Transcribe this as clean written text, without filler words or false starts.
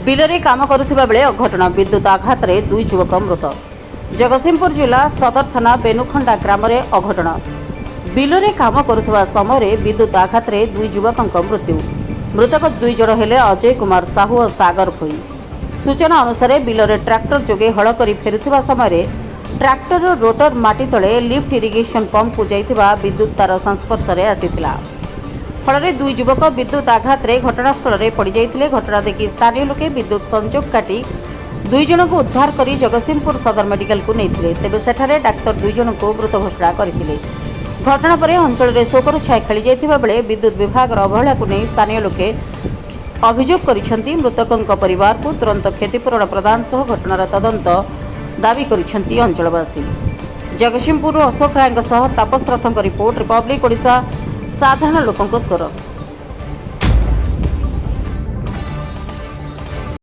ବିଲରେ କାମ କରୁଥିବା ବେଳେ ଅଘଟଣ ବିଦ୍ୟୁତ ଆଘାତରେ ଦୁଇ ଯୁବକ ମୃତ। ଜଗତସିଂହପୁର ଜିଲ୍ଲା ସଦର ଥାନା ବେନୁଖଣ୍ଡା ଗ୍ରାମରେ ଅଘଟଣ। ବିଲରେ କାମ କରୁଥିବା ସମୟରେ ବିଦ୍ୟୁତ ଆଘାତରେ ଦୁଇ ଯୁବକଙ୍କ ମୃତ୍ୟୁ। ମୃତକ ଦୁଇ ଜଣ ହେଲେ ଅଜୟ କୁମାର ସାହୁ ଓ ସାଗର ଭୋଇ। ସୂଚନା ଅନୁସାରେ ବିଲରେ ଟ୍ରାକ୍ଟର ଯୋଗେ ହଳ କରି ଫେରୁଥିବା ସମୟରେ ଟ୍ରାକ୍ଟରର ରୋଟର ମାଟି ତଳେ ଲିଫ୍ଟ ଇରିଗେସନ ପମ୍ପକୁ ଯାଇଥିବା ବିଦ୍ୟୁତ ତାର ସଂସ୍ପର୍ଶରେ ଆସିଥିଲା। ଫଳରେ ଦୁଇ ଯୁବକ ବିଦ୍ୟୁତ ଆଘାତରେ ଘଟଣାସ୍ଥଳରେ ପଡ଼ିଯାଇଥିଲେ। ଘଟଣା ଦେଖି ସ୍ଥାନୀୟ ଲୋକେ ବିଦ୍ୟୁତ ସଂଯୋଗ କାଟି ଦୁଇ ଜଣଙ୍କୁ ଉଦ୍ଧାର କରି ଜଗତସିଂହପୁର ସଦର ମେଡିକାଲକୁ ନେଇଥିଲେ। ତେବେ ସେଠାରେ ଡାକ୍ତର ଦୁଇ ଜଣଙ୍କୁ ମୃତ ଘୋଷଣା କରିଥିଲେ। ଘଟଣା ପରେ ଅଞ୍ଚଳରେ ଶୋକର ଛାୟା ଖେଳିଯାଇଥିବା ବେଳେ ବିଦ୍ୟୁତ ବିଭାଗର ଅବହେଳାକୁ ନେଇ ସ୍ଥାନୀୟ ଲୋକେ ଅଭିଯୋଗ କରିଛନ୍ତି। ମୃତକଙ୍କ ପରିବାରକୁ ତୁରନ୍ତ କ୍ଷତିପୂରଣ ପ୍ରଦାନ ସହ ଘଟଣାର ତଦନ୍ତ ଦାବି କରିଛନ୍ତି ଅଞ୍ଚଳବାସୀ। ଜଗତସିଂହପୁରରୁ ଅଶୋକ ରାୟଙ୍କ ସହ ତାପସ ରଥଙ୍କ ରିପୋର୍ଟ, ରିପବ୍ଲିକ ଓଡ଼ିଶା, ସାଧାରଣ ଲୋକଙ୍କ ସ୍ୱର।